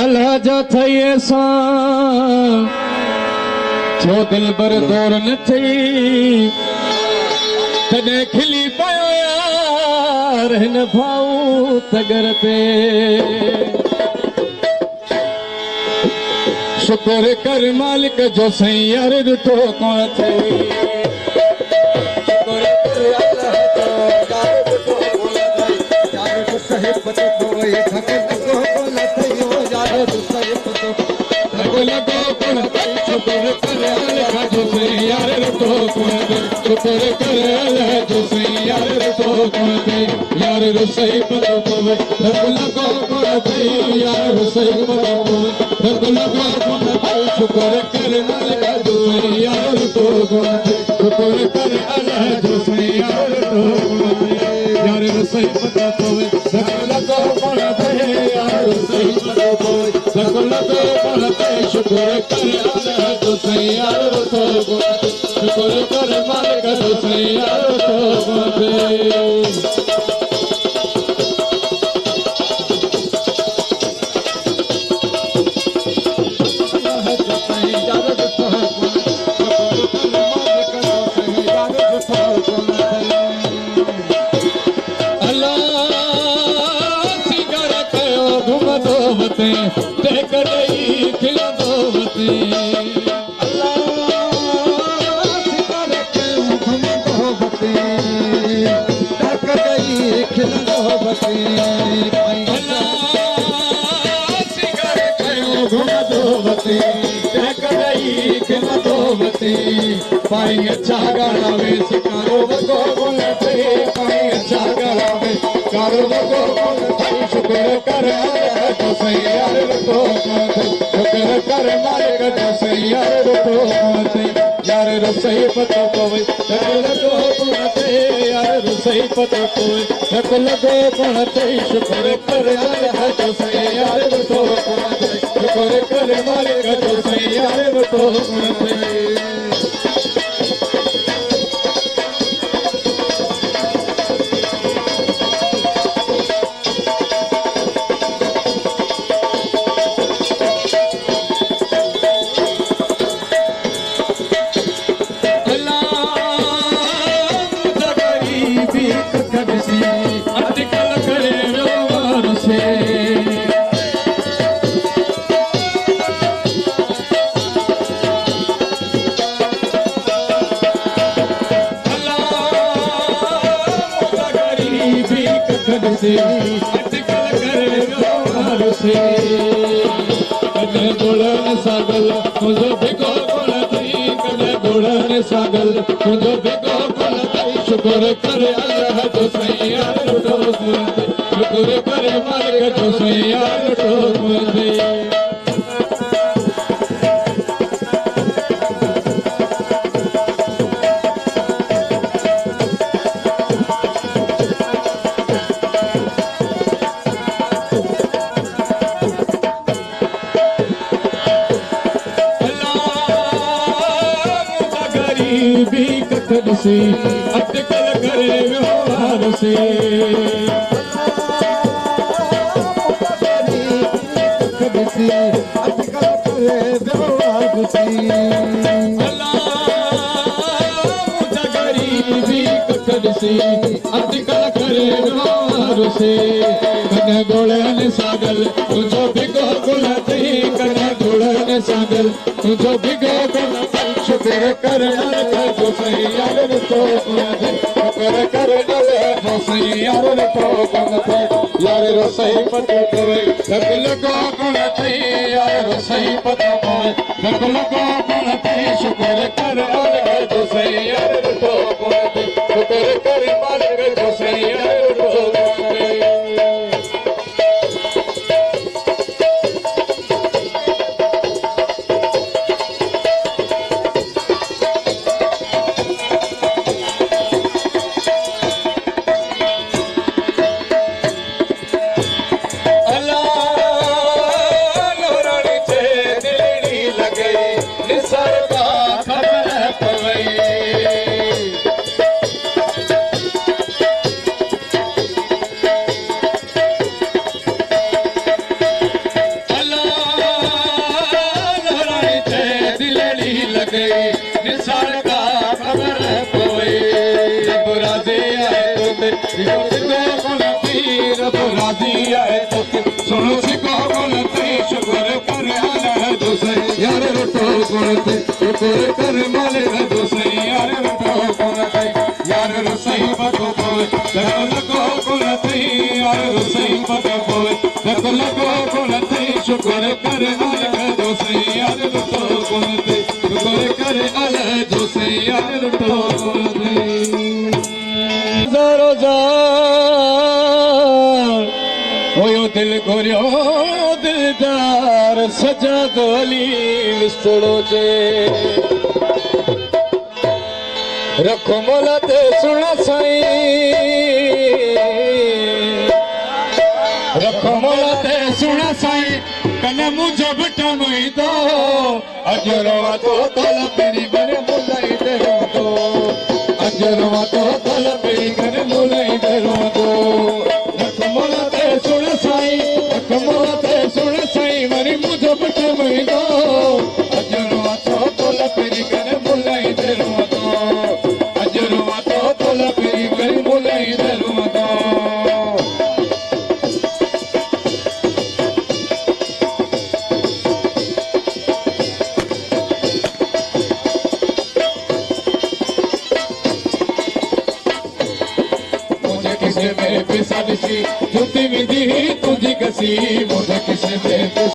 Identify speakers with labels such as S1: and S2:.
S1: अलहजा थई सा छो दिल बर दौर न थई तने खिली पायो यार हिन भाऊ तगर ते शुक्र कर मालिक जो सही यार रुठो कोन थई शुक्र कर अल्लाह जो यार रुठो कोन थई यार तो सही पतो कोई ठक को कोन थई ओ यार तो सही पतो लगो कोन थई शुक्र कर अल्लाह जो सही यार रुठो कोन थई शुक्र कर अल्लाह जो सही यार रुठो कोन थई यार रो सही पतो कोई लगो कोन थई यार रो सही पतो कोई लगो कोन थई शुक्र कर अल्लाह जो सही यार रुठो कोन थई शुक्र कर अल्लाह जो सही यार रुठो कोन थई यार रो सही पतो कोई लगो कोन थई यार रो सही पतो कोई लगो कोन थई शुक्र कर अल्लाह जो सही यार रुठो कोन थई शुक्र कर मालिक जो सही यार रुठो कोन थई पाई अच्छा गलावे सिकारो वगो गुण थे पाई अच्छा गलावे कारो वगो गुण थे शुक्र कर अल्लाह जो सही यार रुठो कोन थई शुक्र कर मालिक जो सही यार रुठो कोन थई यार रो सही पतो कोई लगो कोन थई यार रो सही पतो कोई लगो कोन थई शुक्र कर अल्लाह जो सही यार रुठो कोन थई शुक्र कर मालिक जो सही यार रुठो कोन थई सागल मुझो भिगो कोन थई कने बुढ़न सागल मुझो भिगो कोन थई शुक्र कर अल्लाह जो सही यार रुठो कोन थई शुक्र कर मालिक जो सही यार रुठो कोन थई अटकल करे व्यवहार से अटकल करे व्यवहार से गरीबी कखड से अटकल करे व्यवहार से कने गोड़न सागल तुझो भिगो गुण थई कने गोड़न सागल तुझो भिगो गुण शुक्र कर अल्लाह जो सही यार रुठो कोन थई शुक्र कर अल्लाह जो सही यार रुठो कोन थई यार रो सही पतो कोई लगो कोन थई यार रो सही पतो कोई लगो कोन थई शुक्र कर अल्लाह जो सही यार रुठो कोन थई शुक्र कर मालिक जो सही यार रुठो कोन थई
S2: ते रब राजी है तो सुनो सिखो बोलते शुक्र कर आला दोसे यार रटो बोलते शुक्र कर माले दोसे यार रटो बोलते यार रसई बको बोले लगो बोलते यार रसई बको बोले लगो बोलते शुक्र कर आला दोसे यार रटो बोलते शुक्र कर आला दोसे यार रटो बोलते होयो दिल गोरियो दिलदार सजा दोली विस्तड़ो जे रखो मोला ते सुना साई रखो मोला ते सुना साई कने मुझे बटा मई दो अजरवा तो तल मेरी मेरे मुलाई दे दो अजरवा तो तल मेरी मेरे मुलाई दे दो रखो मोला ते सुना साई रखो मोला ते सुना साई मेरी मुझे बटा मई दो अजरवा तो तल मेरी मेरे मुलाई दे दो अजरवा तो तल मेरी मेरे मुलाई दे दो किसे में पैसा दिसी जुती विंदी तुझी कसी मुझे किसे में